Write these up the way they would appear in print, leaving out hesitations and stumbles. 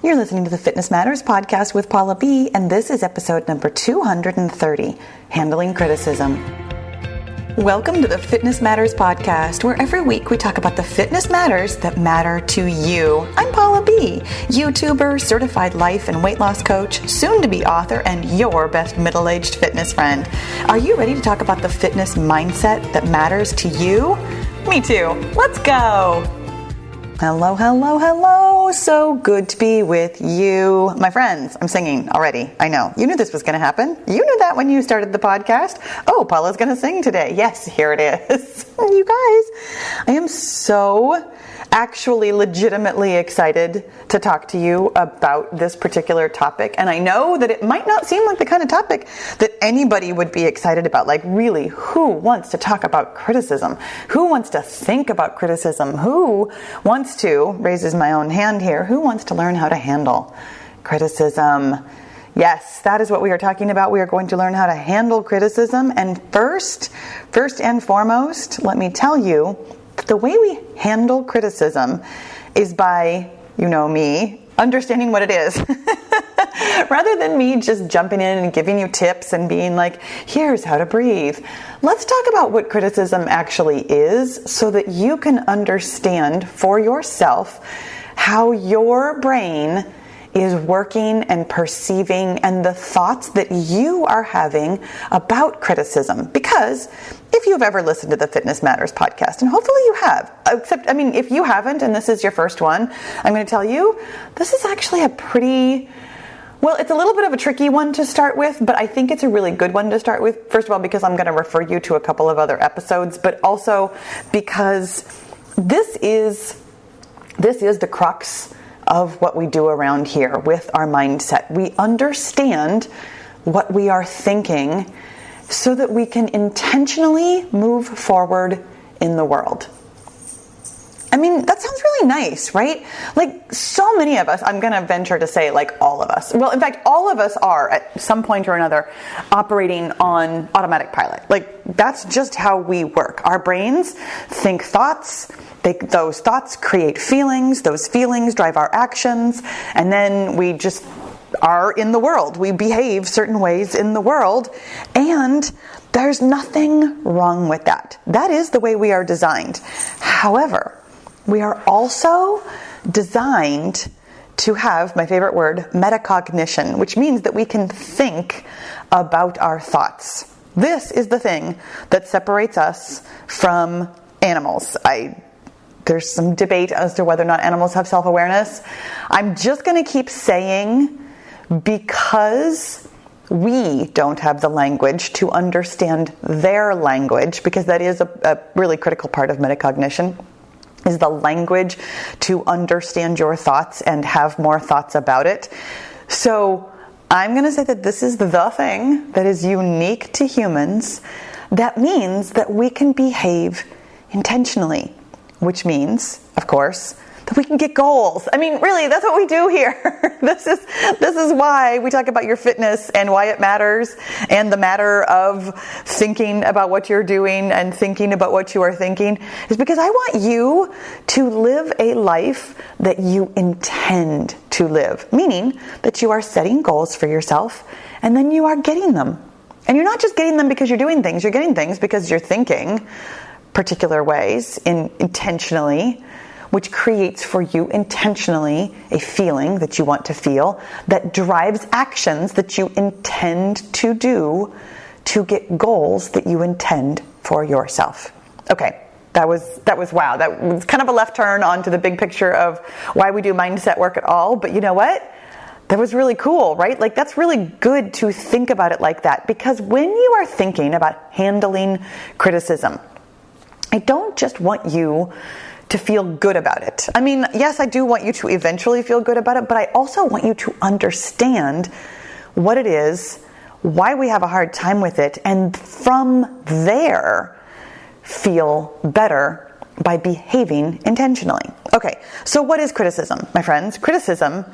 You're listening to the Fitness Matters podcast with Paula B, and this is episode number 230, Handling Criticism. Welcome to the Fitness Matters podcast, where every week we talk about the fitness matters that matter to you. I'm Paula B, YouTuber, certified life and weight loss coach, soon-to-be author, and your best middle-aged fitness friend. Are you ready to talk about the fitness mindset that matters to you? Me too. Let's go. Hello, hello, hello. So good to be with you. My friends, I'm singing already. I know. You knew this was going to happen. You knew that when you started the podcast. Oh, Paula's going to sing today. Yes, here it is. You guys, I am so actually legitimately excited to talk to you about this particular topic. And I know that it might not seem like the kind of topic that anybody would be excited about. Like, really, who wants to talk about criticism? Who wants to think about criticism? Who wants to, raises my own hand here, who wants to learn how to handle criticism? Yes, that is what we are talking about. We are going to learn how to handle criticism. And first and foremost, let me tell you, the way we handle criticism is by, you know me, understanding what it is. Rather than me just jumping in and giving you tips and being like, here's how to breathe. Let's talk about what criticism actually is so that you can understand for yourself how your brain is working and perceiving and the thoughts that you are having about criticism. Because if you've ever listened to the Fitness Matters podcast, and hopefully you have, except, if you haven't and this is your first one, I'm going to tell you, this is actually a pretty, well, it's a little bit of a tricky one to start with, but I think it's a really good one to start with. First of all, because I'm going to refer you to a couple of other episodes, but also because this is the crux of what we do around here with our mindset. We understand what we are thinking so that we can intentionally move forward in the world. That sounds really nice, right? Like, so many of us, I'm going to venture to say like all of us. Well, in fact, all of us are at some point or another operating on automatic pilot. Like, that's just how we work. Our brains think thoughts. Those thoughts create feelings. Those feelings drive our actions. And then we just are in the world. We behave certain ways in the world. And there's nothing wrong with that. That is the way we are designed. However, we are also designed to have, my favorite word, metacognition, which means that we can think about our thoughts. This is the thing that separates us from animals. There's some debate as to whether or not animals have self-awareness. I'm just going to keep saying, because we don't have the language to understand their language, because that is a really critical part of metacognition, is the language to understand your thoughts and have more thoughts about it. So I'm going to say that this is the thing that is unique to humans. That means that we can behave intentionally, which means, of course, that we can get goals. Really, that's what we do here. This is why we talk about your fitness and why it matters, and the matter of thinking about what you're doing and thinking about what you are thinking, is because I want you to live a life that you intend to live, meaning that you are setting goals for yourself and then you are getting them. And you're not just getting them because you're doing things, you're getting things because you're thinking particular ways intentionally, which creates for you intentionally a feeling that you want to feel that drives actions that you intend to do to get goals that you intend for yourself. Okay, that was wow. That was kind of a left turn onto the big picture of why we do mindset work at all. But you know what? That was really cool, right? Like, that's really good to think about it like that, because when you are thinking about handling criticism, I don't just want you to feel good about it. Yes, I do want you to eventually feel good about it, but I also want you to understand what it is, why we have a hard time with it, and from there, feel better by behaving intentionally. Okay, so what is criticism, my friends? Criticism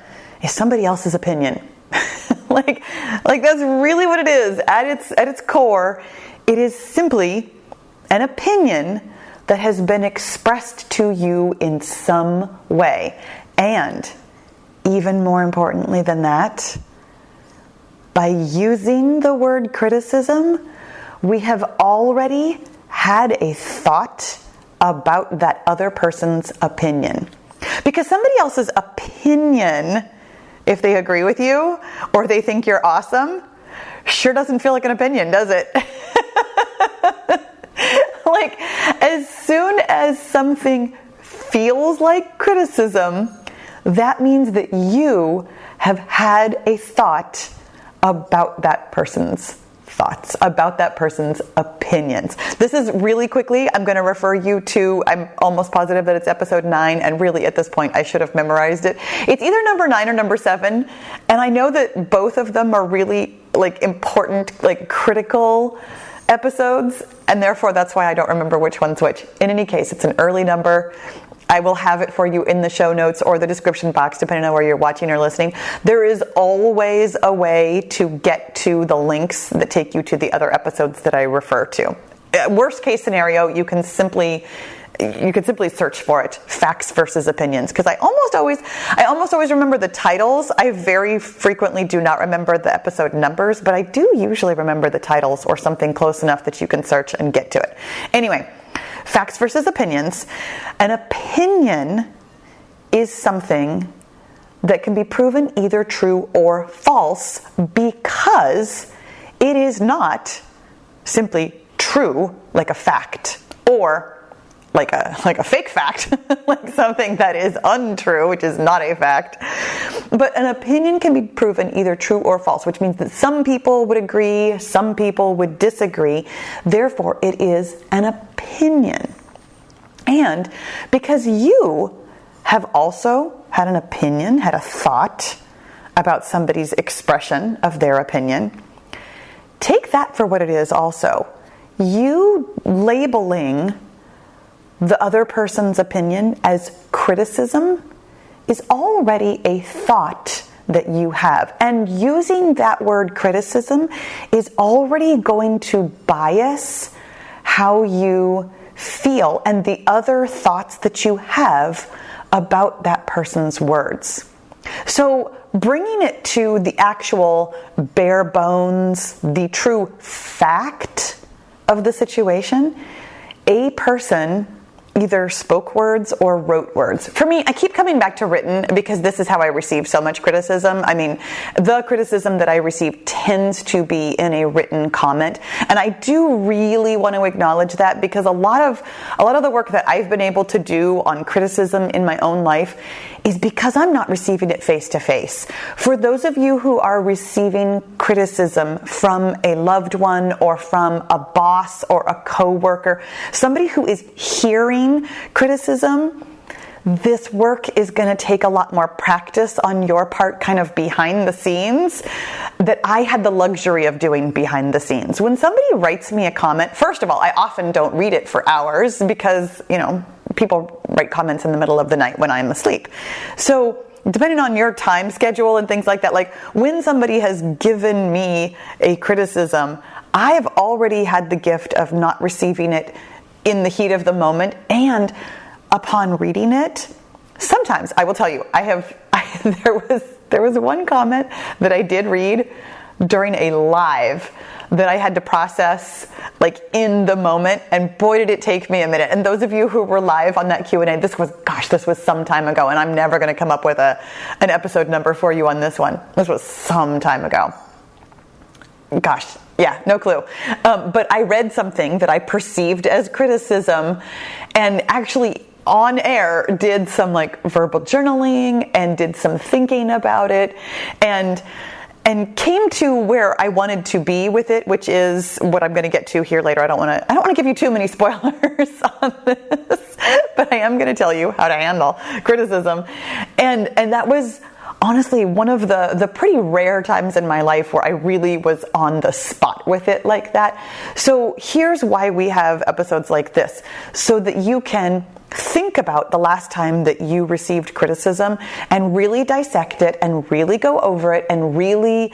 is somebody else's opinion. like that's really what it is. At its core, it is simply an opinion that has been expressed to you in some way. And even more importantly than that, by using the word criticism, we have already had a thought about that other person's opinion. Because somebody else's opinion, if they agree with you or they think you're awesome, sure doesn't feel like an opinion, does it? Like, as soon as something feels like criticism, that means that you have had a thought about that person's thoughts, about that person's opinions. This is really quickly, I'm going to refer you to, I'm almost positive that it's episode 9, and really at this point I should have memorized it. It's either number 9 or number 7, and I know that both of them are really important, critical episodes, and therefore that's why I don't remember which one's which. In any case, it's an early number. I will have it for you in the show notes or the description box, depending on where you're watching or listening. There is always a way to get to the links that take you to the other episodes that I refer to. Worst case scenario, you can simply search for it, facts versus opinions, because I almost always remember the titles. I very frequently do not remember the episode numbers, but I do usually remember the titles or something close enough that you can search and get to it. Anyway, facts versus opinions. An opinion is something that can be proven either true or false because it is not simply true like a fact, or like a fake fact, like something that is untrue, which is not a fact. But an opinion can be proven either true or false, which means that some people would agree, some people would disagree. Therefore, it is an opinion. And because you have also had an opinion, had a thought about somebody's expression of their opinion, take that for what it is also. You labeling the other person's opinion as criticism is already a thought that you have. And using that word criticism is already going to bias how you feel and the other thoughts that you have about that person's words. So bringing it to the actual bare bones, the true fact of the situation, a person either spoke words or wrote words. For me, I keep coming back to written because this is how I receive so much criticism. I mean, the criticism that I receive tends to be in a written comment. And I do really want to acknowledge that, because a lot of the work that I've been able to do on criticism in my own life is because I'm not receiving it face to face. For those of you who are receiving criticism from a loved one or from a boss or a coworker, somebody who is hearing criticism, this work is going to take a lot more practice on your part, kind of behind the scenes, that I had the luxury of doing behind the scenes. When somebody writes me a comment, first of all, I often don't read it for hours because, people write comments in the middle of the night when I'm asleep. So depending on your time schedule and things like that, like when somebody has given me a criticism, I have already had the gift of not receiving it in the heat of the moment, and upon reading it, sometimes I will tell you, there was one comment that I did read during a live that I had to process in the moment, and boy did it take me a minute. And those of you who were live on that Q&A, this was some time ago, and I'm never going to come up with an episode number for you on this one. This was some time ago. Gosh, yeah, no clue. But I read something that I perceived as criticism, and actually on air did some verbal journaling and did some thinking about it, and came to where I wanted to be with it, which is what I'm going to get to here later. I don't want to give you too many spoilers on this, but I am going to tell you how to handle criticism. And that was honestly one of the pretty rare times in my life where I really was on the spot with it like that. So here's why we have episodes like this, so that you can think about the last time that you received criticism and really dissect it and really go over it and really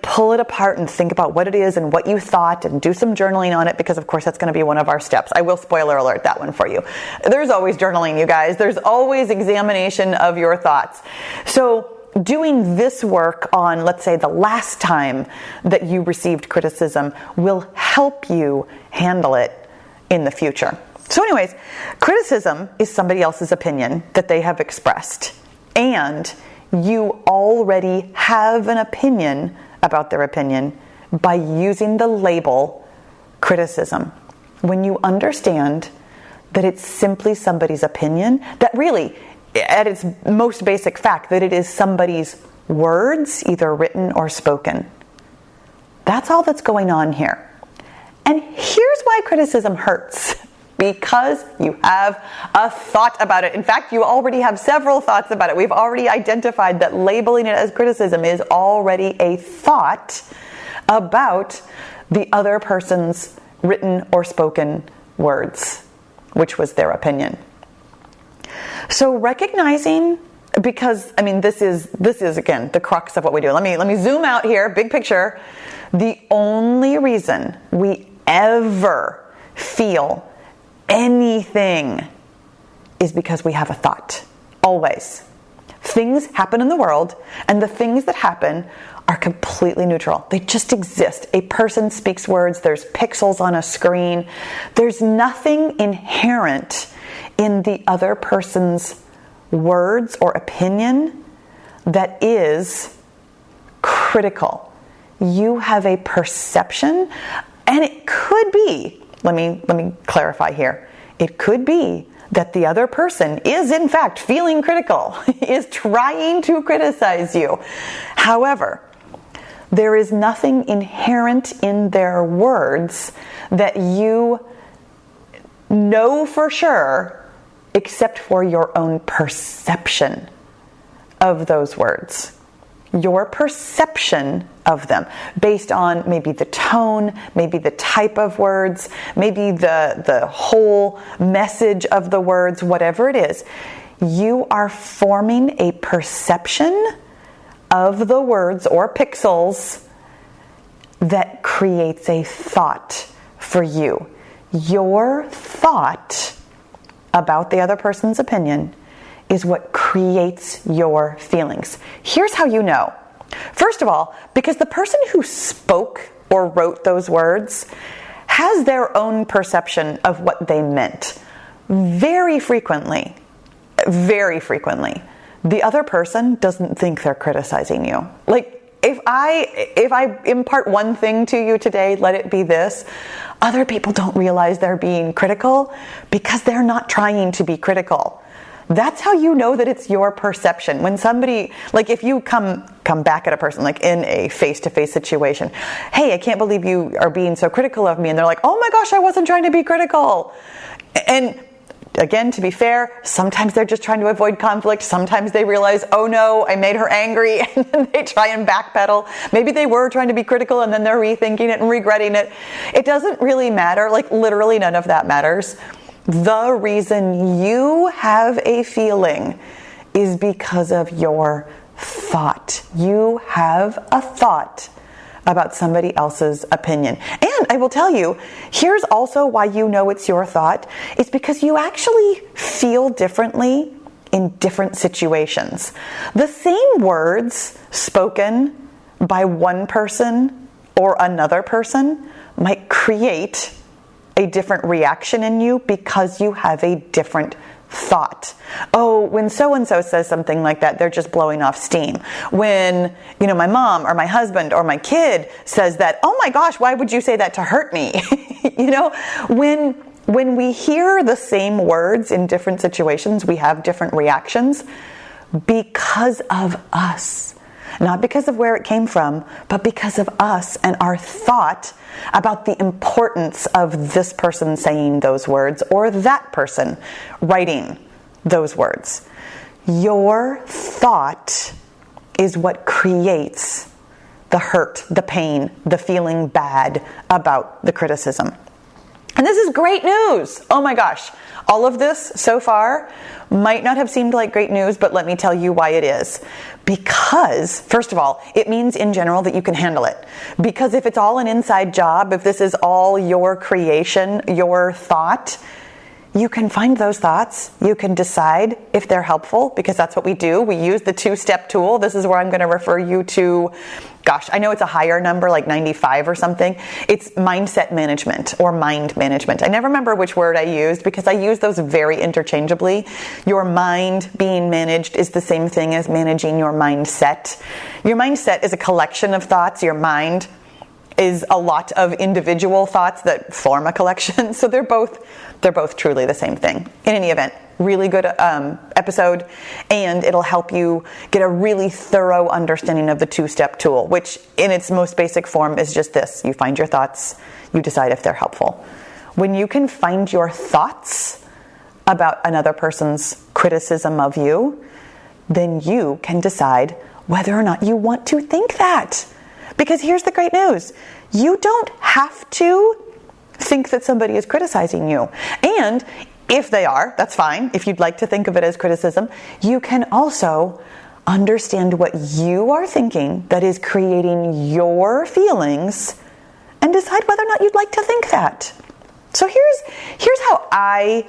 pull it apart and think about what it is and what you thought, and do some journaling on it, because of course that's going to be one of our steps. I will spoiler alert that one for you. There's always journaling, you guys. There's always examination of your thoughts. So doing this work on, let's say, the last time that you received criticism will help you handle it in the future. So anyways, criticism is somebody else's opinion that they have expressed, and you already have an opinion about their opinion by using the label criticism. When you understand that it's simply somebody's opinion, that really, at its most basic fact, that it is somebody's words, either written or spoken. That's all that's going on here. And here's why criticism hurts. Because you have a thought about it. In fact, you already have several thoughts about it. We've already identified that labeling it as criticism is already a thought about the other person's written or spoken words, which was their opinion. So recognizing, because this is again the crux of what we do. Let me zoom out here, big picture. The only reason we ever feel anything is because we have a thought. Always. Things happen in the world, and the things that happen are completely neutral. They just exist. A person speaks words, there's pixels on a screen. There's nothing inherent in the other person's words or opinion that is critical. You have a perception, and it could be, let me clarify here. It could be that the other person is in fact feeling critical, is trying to criticize you. However, there is nothing inherent in their words that you know for sure, except for your own perception of those words. Your perception of them, based on maybe the tone, maybe the type of words, maybe the whole message of the words, whatever it is, you are forming a perception of the words or pixels that creates a thought for you. Your thought about the other person's opinion is what creates your feelings. Here's how you know. First of all, because the person who spoke or wrote those words has their own perception of what they meant. Very frequently, the other person doesn't think they're criticizing you. Like, if I impart one thing to you today, let it be this. Other people don't realize they're being critical because they're not trying to be critical. That's how you know that it's your perception. When somebody, like if you come back at a person, like in a face-to-face situation, hey, I can't believe you are being so critical of me. And they're like, oh my gosh, I wasn't trying to be critical. And again, to be fair, sometimes they're just trying to avoid conflict. Sometimes they realize, oh no, I made her angry, and then they try and backpedal. Maybe they were trying to be critical and then they're rethinking it and regretting it. It doesn't really matter. Like literally none of that matters. The reason you have a feeling is because of your thought. You have a thought about somebody else's opinion. And I will tell you, here's also why you know it's your thought. It's because you actually feel differently in different situations. The same words spoken by one person or another person might create a different reaction in you because you have a different thought. Oh, when so-and-so says something like that, they're just blowing off steam. When, my mom or my husband or my kid says that, oh my gosh, why would you say that to hurt me? When we hear the same words in different situations, we have different reactions because of us. Not because of where it came from, but because of us and our thought about the importance of this person saying those words or that person writing those words. Your thought is what creates the hurt, the pain, the feeling bad about the criticism. And this is great news. Oh my gosh. All of this so far might not have seemed like great news, but let me tell you why it is. Because, first of all, it means in general that you can handle it. Because if it's all an inside job, if this is all your creation, your thought, you can find those thoughts. You can decide if they're helpful, because that's what we do. We use the 2-step tool. This is where I'm going to refer you to, gosh, I know it's a higher number, like 95 or something. It's mindset management or mind management. I never remember which word I used because I use those very interchangeably. Your mind being managed is the same thing as managing your mindset. Your mindset is a collection of thoughts. Your mind is a lot of individual thoughts that form a collection. So they're both truly the same thing. In any event, really good episode, and it'll help you get a really thorough understanding of the 2-step tool, which in its most basic form is just this. You find your thoughts, you decide if they're helpful. When you can find your thoughts about another person's criticism of you, then you can decide whether or not you want to think that. Because here's the great news. You don't have to think that somebody is criticizing you. And if they are, that's fine. If you'd like to think of it as criticism, you can also understand what you are thinking that is creating your feelings and decide whether or not you'd like to think that. So here's how I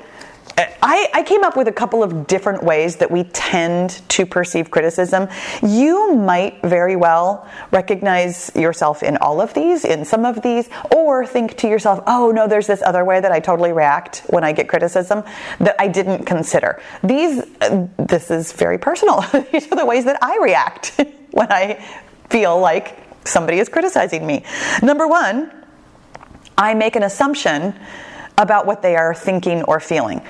came up with a couple of different ways that we tend to perceive criticism. You might very well recognize yourself in all of these, in some of these, or think to yourself, oh no, there's this other way that I totally react when I get criticism that I didn't consider. This is very personal. These are the ways that I react when I feel like somebody is criticizing me. Number one, I make an assumption about what they are thinking or feeling.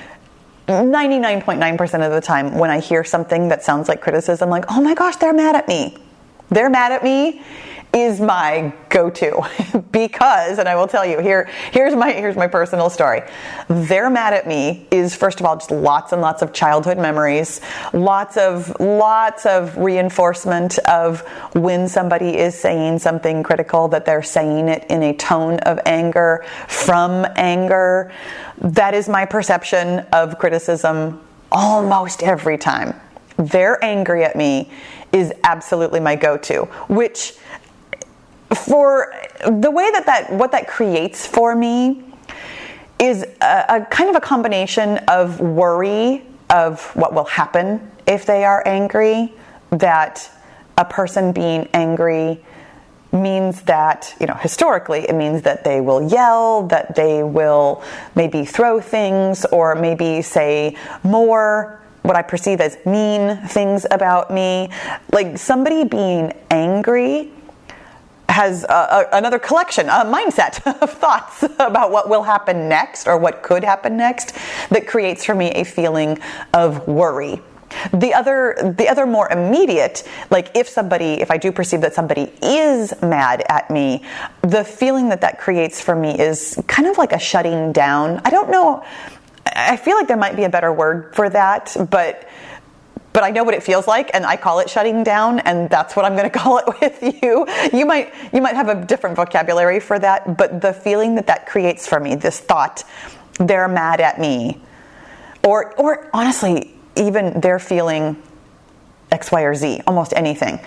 99.9% of the time when I hear something that sounds like criticism, like, oh my gosh, they're mad at me. They're mad at me is my go-to because, and I will tell you, here's my personal story. They're mad at me is, first of all, just lots and lots of childhood memories, lots of reinforcement of when somebody is saying something critical, that they're saying it in a tone of anger, from anger. That is my perception of criticism almost every time. They're angry at me is absolutely my go-to, which for the way what that creates for me is a kind of a combination of worry of what will happen if they are angry, that a person being angry means that, historically it means that they will yell, that they will maybe throw things, or maybe say more what I perceive as mean things about me. Like, somebody being angry has another collection, a mindset of thoughts about what will happen next or what could happen next that creates for me a feeling of worry. The other more immediate, like if I do perceive that somebody is mad at me, the feeling that creates for me is kind of like a shutting down. I don't know, I feel like there might be a better word for that, but I know what it feels like, and I call it shutting down, and that's what I'm going to call it with you. You might have a different vocabulary for that, but the feeling that creates for me, this thought, they're mad at me, or honestly, even they're feeling X, Y, or Z, almost anything,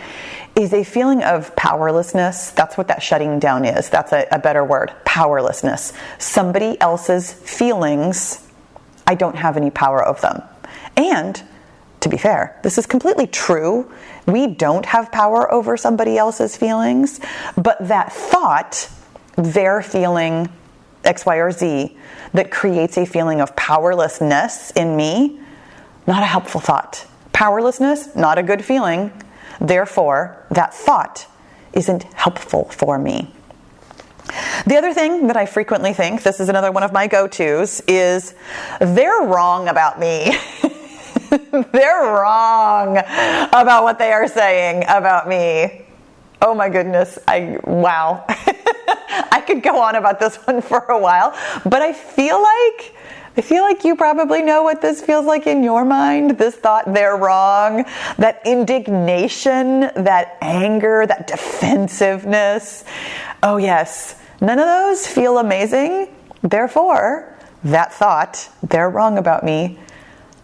is a feeling of powerlessness. That's what that shutting down is. That's a better word, powerlessness. Somebody else's feelings, I don't have any power of them. And to be fair, this is completely true. We don't have power over somebody else's feelings, but that thought, they're feeling X, Y, or Z, that creates a feeling of powerlessness in me, not a helpful thought. Powerlessness, not a good feeling. Therefore, that thought isn't helpful for me. The other thing that I frequently think, this is another one of my go-tos, is they're wrong about me. They're wrong about what they are saying about me. Oh my goodness. Wow. I could go on about this one for a while, but I feel like you probably know what this feels like in your mind. This thought, they're wrong, that indignation, that anger, that defensiveness. Oh yes, none of those feel amazing. Therefore, that thought, they're wrong about me,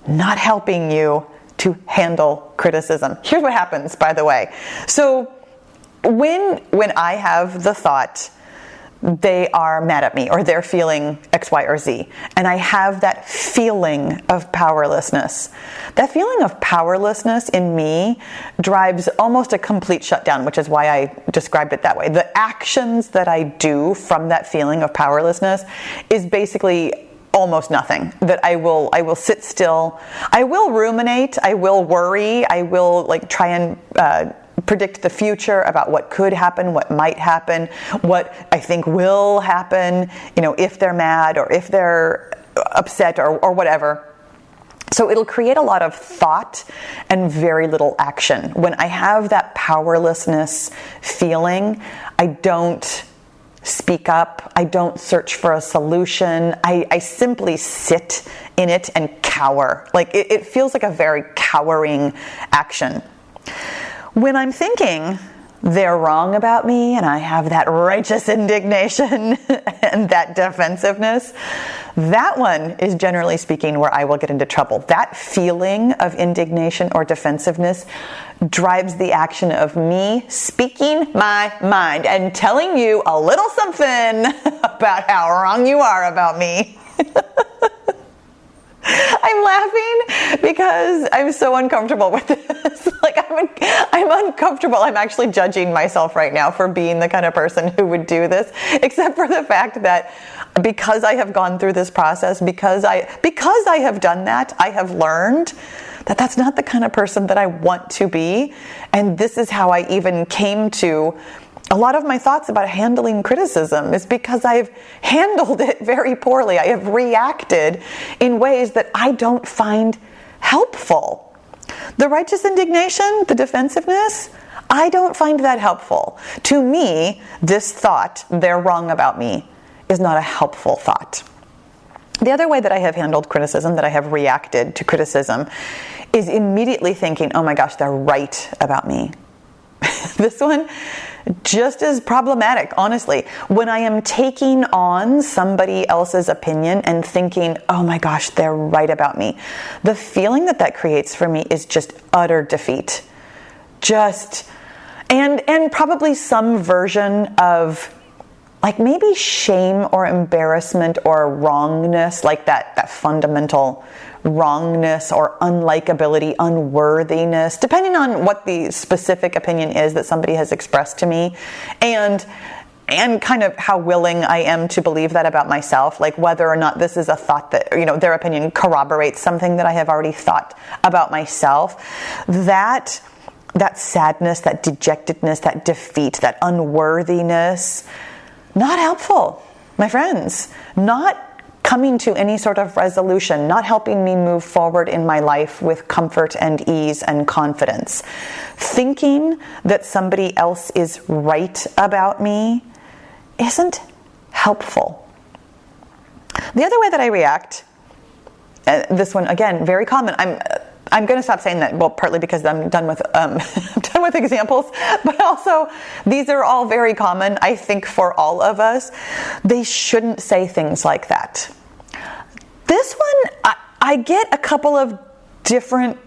not helping you to handle criticism. Here's what happens, by the way. So when I have the thought, they are mad at me or they're feeling X, Y, or Z. And I have that feeling of powerlessness. That feeling of powerlessness in me drives almost a complete shutdown, which is why I described it that way. The actions that I do from that feeling of powerlessness is basically almost nothing. That I will sit still. I will ruminate. I will worry. I will try and predict the future about what could happen, what might happen, what I think will happen, if they're mad or if they're upset or whatever. So it'll create a lot of thought and very little action. When I have that powerlessness feeling, I don't speak up. I don't search for a solution. I simply sit in it and cower. It feels like a very cowering action. When I'm thinking they're wrong about me and I have that righteous indignation and that defensiveness, that one is generally speaking where I will get into trouble. That feeling of indignation or defensiveness drives the action of me speaking my mind and telling you a little something about how wrong you are about me. I'm laughing because I'm so uncomfortable with this. I'm uncomfortable. I'm actually judging myself right now for being the kind of person who would do this, except for the fact that because I have gone through this process, because I have done that, I have learned that that's not the kind of person that I want to be. And this is how I even came to a lot of my thoughts about handling criticism, is because I've handled it very poorly. I have reacted in ways that I don't find helpful. The righteous indignation, the defensiveness, I don't find that helpful. To me, this thought, they're wrong about me, is not a helpful thought. The other way that I have handled criticism, that I have reacted to criticism, is immediately thinking, oh my gosh, they're right about me. This one, just as problematic, honestly. When I am taking on somebody else's opinion and thinking, oh my gosh, they're right about me, the feeling that creates for me is just utter defeat. And probably some version of maybe shame or embarrassment or wrongness, that fundamental wrongness or unlikability, unworthiness, depending on what the specific opinion is that somebody has expressed to me, and kind of how willing I am to believe that about myself, whether or not this is a thought that, their opinion corroborates something that I have already thought about myself. That sadness, that dejectedness, that defeat, that unworthiness, not helpful, my friends. Not coming to any sort of resolution, not helping me move forward in my life with comfort and ease and confidence. Thinking that somebody else is right about me isn't helpful. The other way that I react, this one again, very common. I'm going to stop saying that, well, partly because I'm done with examples, but also these are all very common, I think, for all of us. They shouldn't say things like that. This one, I get a couple of different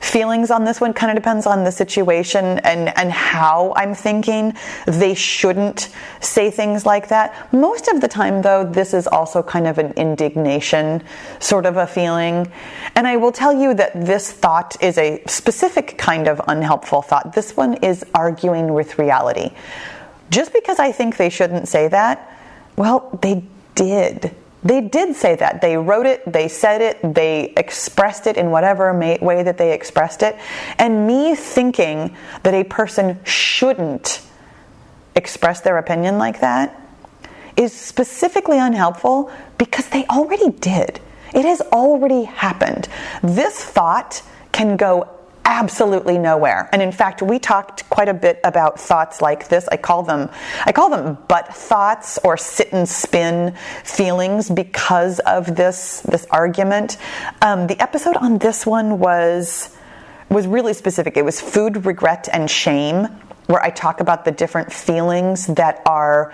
feelings on this one. Kind of depends on the situation and how I'm thinking. They shouldn't say things like that. Most of the time, though, this is also kind of an indignation sort of a feeling. And I will tell you that this thought is a specific kind of unhelpful thought. This one is arguing with reality. Just because I think they shouldn't say that, well, they did. They did say that. They wrote it, they said it, they expressed it in whatever way that they expressed it. And me thinking that a person shouldn't express their opinion like that is specifically unhelpful because they already did. It has already happened. This thought can go absolutely nowhere. And in fact, we talked quite a bit about thoughts like this. I call them butt thoughts or sit and spin feelings because of this argument. The episode on this one was really specific. It was food, regret, and shame, where I talk about the different feelings that are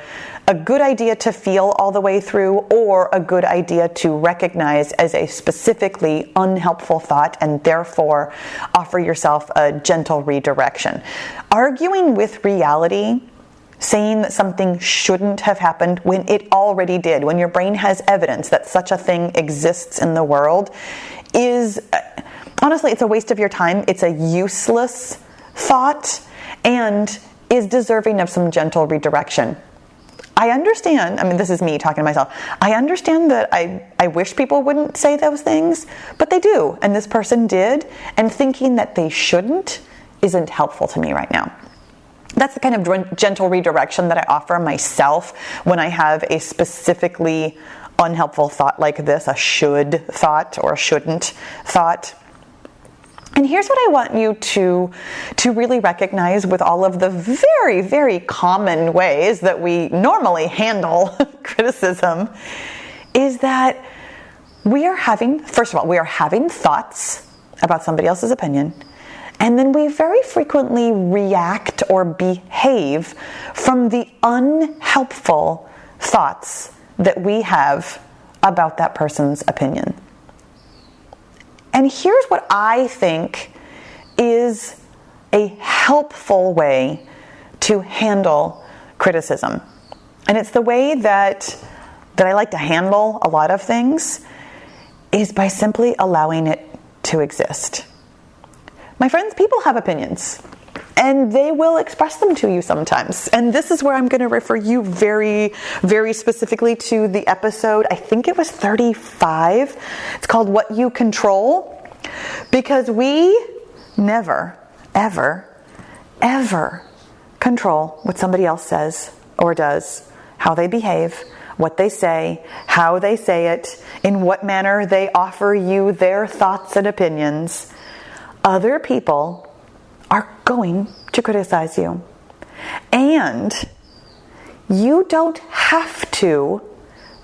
a good idea to feel all the way through, or a good idea to recognize as a specifically unhelpful thought and therefore offer yourself a gentle redirection. Arguing with reality saying that something shouldn't have happened when it already did, when your brain has evidence that such a thing exists in the world, is, honestly, it's a waste of your time. It's a useless thought and is deserving of some gentle redirection. I understand, this is me talking to myself. I understand that I wish people wouldn't say those things, but they do, and this person did, and thinking that they shouldn't isn't helpful to me right now. That's the kind of gentle redirection that I offer myself when I have a specifically unhelpful thought like this, a should thought or a shouldn't thought. And here's what I want you to really recognize with all of the very, very common ways that we normally handle criticism, is that first of all, we are having thoughts about somebody else's opinion. And then we very frequently react or behave from the unhelpful thoughts that we have about that person's opinion. And here's what I think is a helpful way to handle criticism. And it's the way that I like to handle a lot of things, is by simply allowing it to exist. My friends, people have opinions, and they will express them to you sometimes. And this is where I'm going to refer you very, very specifically to the episode, I think it was 35. It's called What You Control, because we never, ever, ever control what somebody else says or does, how they behave, what they say, how they say it, in what manner they offer you their thoughts and opinions. Other people are going to criticize you. And you don't have to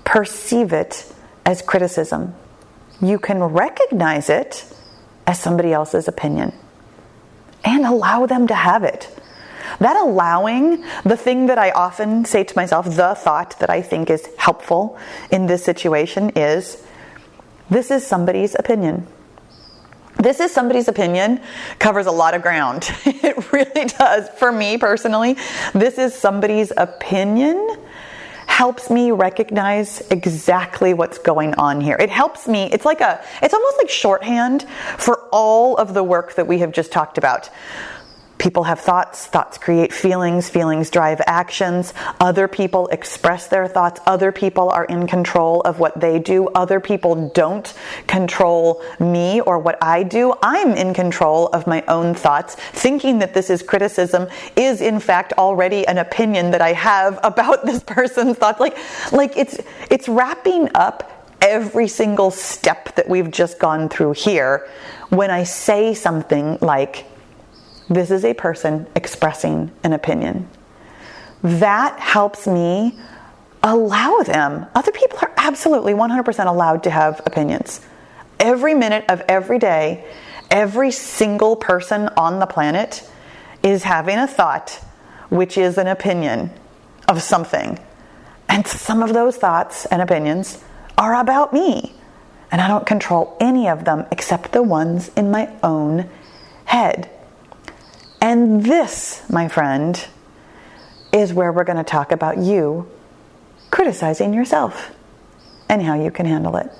perceive it as criticism. You can recognize it as somebody else's opinion and allow them to have it. That allowing, the thing that I often say to myself, the thought that I think is helpful in this situation is, this is somebody's opinion. This is somebody's opinion covers a lot of ground. It really does. For me personally, this is somebody's opinion helps me recognize exactly what's going on here. It helps me. It's almost like shorthand for all of the work that we have just talked about. People have thoughts, thoughts create feelings, feelings drive actions. Other people express their thoughts. Other people are in control of what they do. Other people don't control me or what I do. I'm in control of my own thoughts. Thinking that this is criticism is in fact already an opinion that I have about this person's thoughts. Like it's wrapping up every single step that we've just gone through here when I say something like, this is a person expressing an opinion. That helps me allow them. Other people are absolutely 100% allowed to have opinions. Every minute of every day, every single person on the planet is having a thought, which is an opinion of something. And some of those thoughts and opinions are about me. And I don't control any of them except the ones in my own head. And this, my friend, is where we're going to talk about you criticizing yourself and how you can handle it.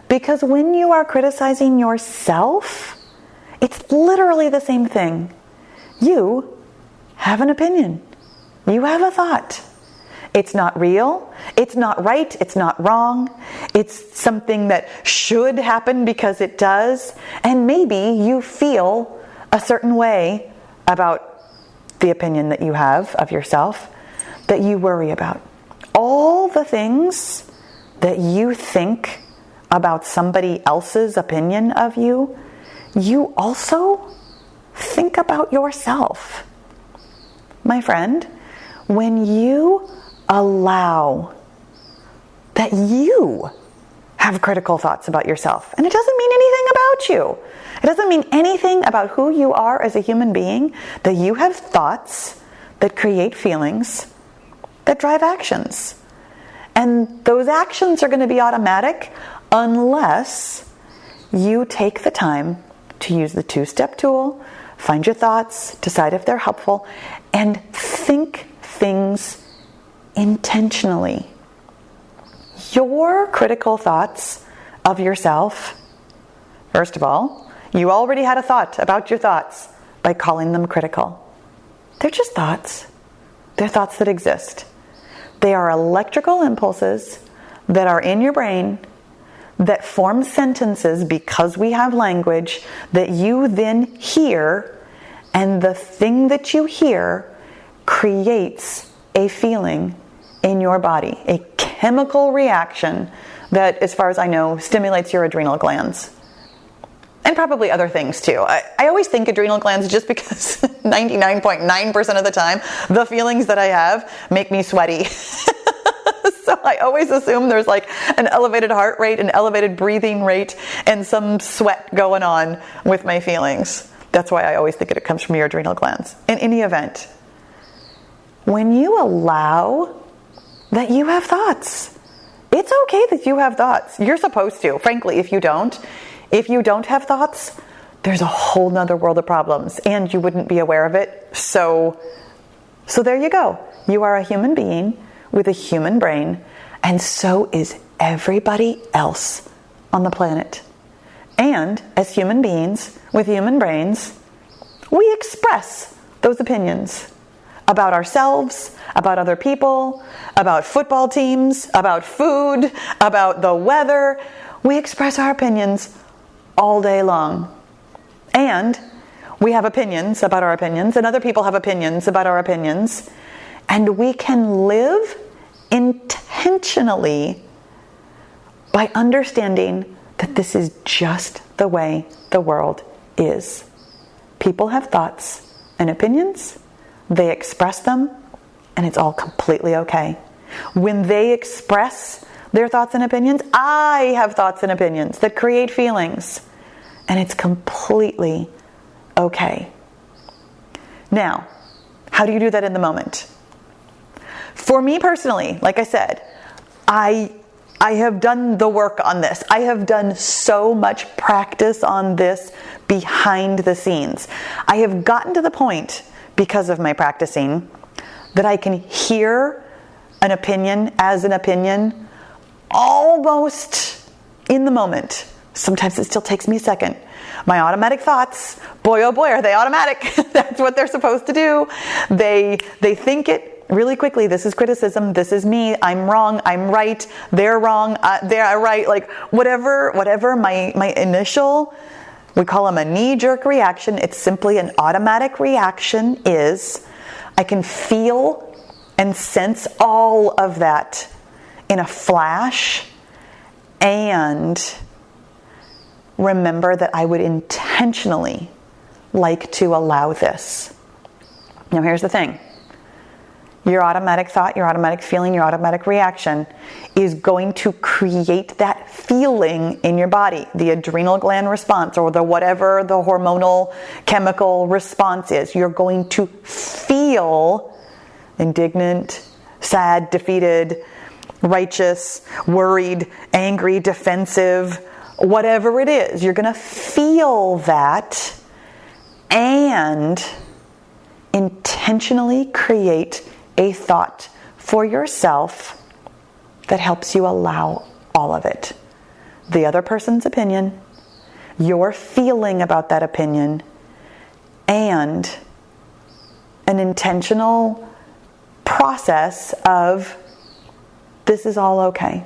Because when you are criticizing yourself, it's literally the same thing. You have an opinion. You have a thought. It's not real. It's not right. It's not wrong. It's something that should happen because it does. And maybe you feel a certain way about the opinion that you have of yourself that you worry about. All the things that you think about somebody else's opinion of you, you also think about yourself. My friend, when you allow that you have critical thoughts about yourself, and it doesn't mean anything about you. It doesn't mean anything about who you are as a human being, that you have thoughts that create feelings that drive actions. And those actions are going to be automatic unless you take the time to use the two-step tool, find your thoughts, decide if they're helpful, and think things intentionally. Your critical thoughts of yourself, first of all, you already had a thought about your thoughts by calling them critical. They're just thoughts. They're thoughts that exist. They are electrical impulses that are in your brain that form sentences because we have language that you then hear, and the thing that you hear creates a feeling in your body, a chemical reaction that, as far as I know, stimulates your adrenal glands. And probably other things too. I always think adrenal glands just because 99.9% of the time, the feelings that I have make me sweaty. So I always assume there's like an elevated heart rate, an elevated breathing rate, and some sweat going on with my feelings. That's why I always think it comes from your adrenal glands. In any event, when you allow that you have thoughts, it's okay that you have thoughts. You're supposed to. Frankly, if you don't have thoughts, there's a whole nother world of problems, and you wouldn't be aware of it. So there you go. You are a human being with a human brain, and so is everybody else on the planet. And as human beings with human brains, we express those opinions about ourselves, about other people, about football teams, about food, about the weather. We express our opinions all day long. And we have opinions about our opinions, and other people have opinions about our opinions. And we can live intentionally by understanding that this is just the way the world is. People have thoughts and opinions, they express them, and it's all completely okay. When they express their thoughts and opinions, I have thoughts and opinions that create feelings, and it's completely okay. Now, how do you do that in the moment? For me personally, like I said, I have done the work on this. I have done so much practice on this behind the scenes. I have gotten to the point, because of my practicing, that I can hear an opinion as an opinion almost in the moment. Sometimes it still takes me a second. My automatic thoughts, boy oh boy, are they automatic. That's what they're supposed to do. They think it really quickly. This is criticism. This is me. I'm wrong. I'm right. They're wrong. They're right. Like whatever my initial, we call them a knee-jerk reaction. It's simply an automatic reaction is, I can feel and sense all of that in a flash, and remember that I would intentionally like to allow this. Now here's the thing. Your automatic thought, your automatic feeling, your automatic reaction is going to create that feeling in your body. The adrenal gland response, or the whatever the hormonal chemical response is. You're going to feel indignant, sad, defeated, righteous, worried, angry, defensive, whatever it is. You're going to feel that and intentionally create a thought for yourself that helps you allow all of it. The other person's opinion, your feeling about that opinion, and an intentional process of this is all okay.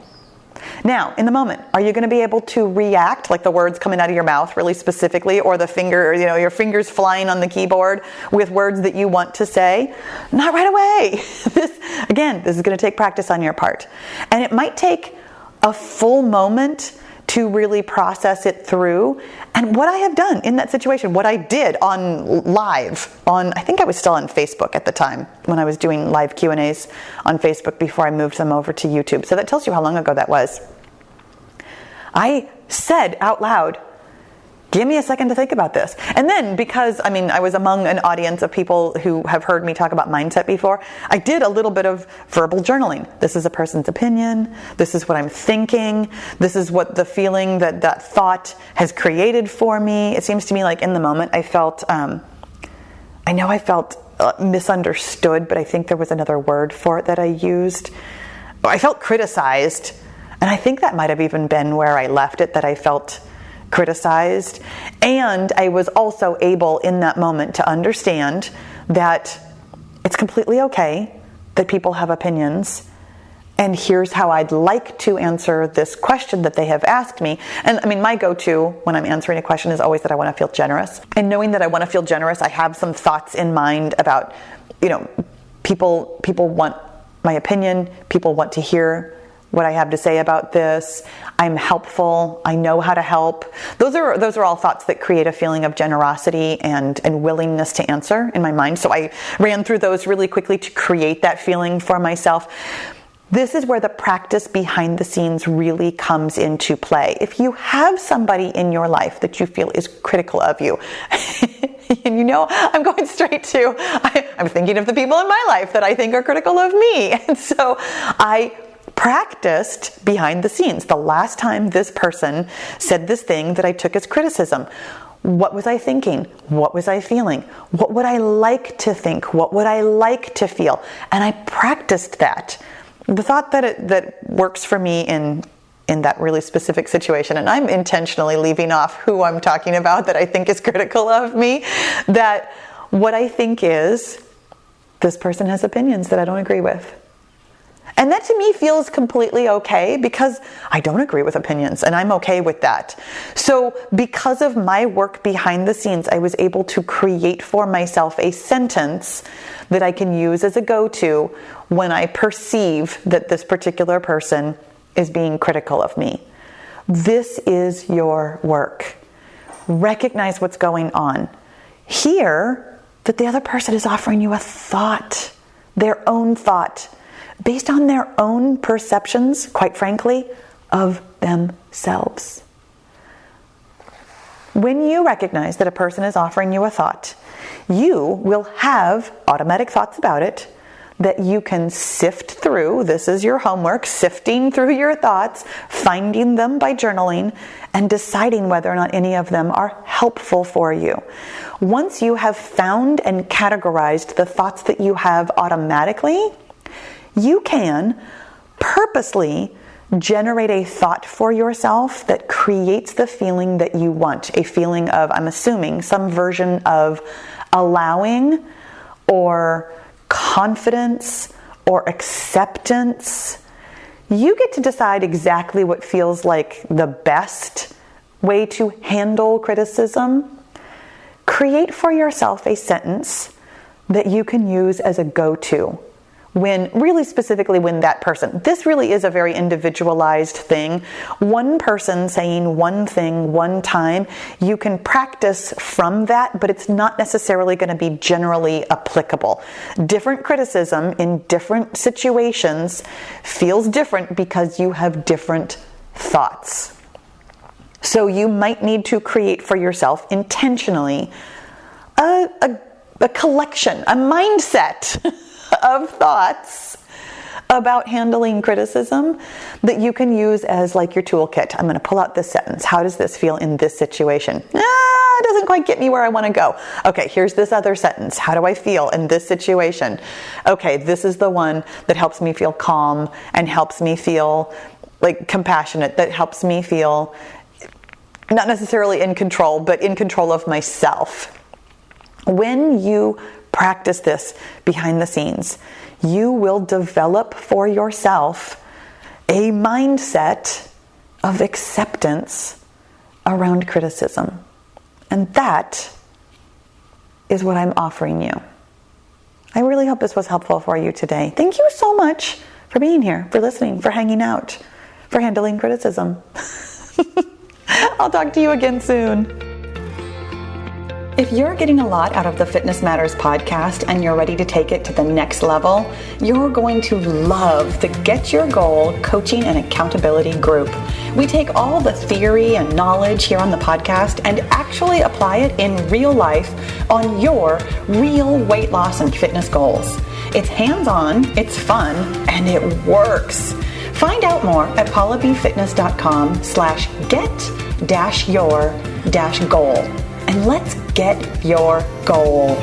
Now, in the moment, are you going to be able to react, like the words coming out of your mouth really specifically, or the finger, your fingers flying on the keyboard with words that you want to say? Not right away. This is going to take practice on your part. And it might take a full moment to really process it through. And what I have done in that situation, what I did on live, I think I was still on Facebook at the time when I was doing live Q&As on Facebook before I moved them over to YouTube. So that tells you how long ago that was. I said out loud, give me a second to think about this. And then because, I was among an audience of people who have heard me talk about mindset before, I did a little bit of verbal journaling. This is a person's opinion. This is what I'm thinking. This is what the feeling that thought has created for me. It seems to me like in the moment I felt misunderstood, but I think there was another word for it that I used. I felt criticized, and I think that might have even been where I left it, that I felt criticized. And I was also able in that moment to understand that it's completely okay that people have opinions, and here's how I'd like to answer this question that they have asked me. And I mean, my go-to when I'm answering a question is always that I want to feel generous. And knowing that I want to feel generous, I have some thoughts in mind about, people want my opinion, people want to hear what I have to say about this. I'm helpful. I know how to help. Those are all thoughts that create a feeling of generosity and willingness to answer in my mind. So I ran through those really quickly to create that feeling for myself. This is where the practice behind the scenes really comes into play. If you have somebody in your life that you feel is critical of you, and I'm going straight to, I'm thinking of the people in my life that I think are critical of me. And so I practiced behind the scenes. The last time this person said this thing that I took as criticism, what was I thinking? What was I feeling? What would I like to think? What would I like to feel? And I practiced that. The thought that works for me in that really specific situation, and I'm intentionally leaving off who I'm talking about that I think is critical of me, that what I think is, this person has opinions that I don't agree with. And that to me feels completely okay because I don't agree with opinions, and I'm okay with that. So because of my work behind the scenes, I was able to create for myself a sentence that I can use as a go-to when I perceive that this particular person is being critical of me. This is your work. Recognize what's going on. Hear that the other person is offering you a thought, their own thought, based on their own perceptions, quite frankly, of themselves. When you recognize that a person is offering you a thought, you will have automatic thoughts about it that you can sift through. This is your homework, sifting through your thoughts, finding them by journaling, and deciding whether or not any of them are helpful for you. Once you have found and categorized the thoughts that you have automatically, you can purposely generate a thought for yourself that creates the feeling that you want. A feeling of, I'm assuming, some version of allowing or confidence or acceptance. You get to decide exactly what feels like the best way to handle criticism. Create for yourself a sentence that you can use as a go-to when that person, this really is a very individualized thing. One person saying one thing one time, you can practice from that, but it's not necessarily going to be generally applicable. Different criticism in different situations feels different because you have different thoughts. So you might need to create for yourself intentionally a collection, a mindset of thoughts about handling criticism that you can use as like your toolkit. I'm going to pull out this sentence. How does this feel in this situation? It doesn't quite get me where I want to go. Okay, here's this other sentence. How do I feel in this situation? Okay, this is the one that helps me feel calm and helps me feel like compassionate, that helps me feel not necessarily in control, but in control of myself. When you practice this behind the scenes, you will develop for yourself a mindset of acceptance around criticism. And that is what I'm offering you. I really hope this was helpful for you today. Thank you so much for being here, for listening, for hanging out, for handling criticism. I'll talk to you again soon. If you're getting a lot out of the Fitness Matters podcast and you're ready to take it to the next level, you're going to love the Get Your Goal coaching and accountability group. We take all the theory and knowledge here on the podcast and actually apply it in real life on your real weight loss and fitness goals. It's hands-on, it's fun, and it works. Find out more at paulabfitness.com/get-your-goal. And let's get your goal.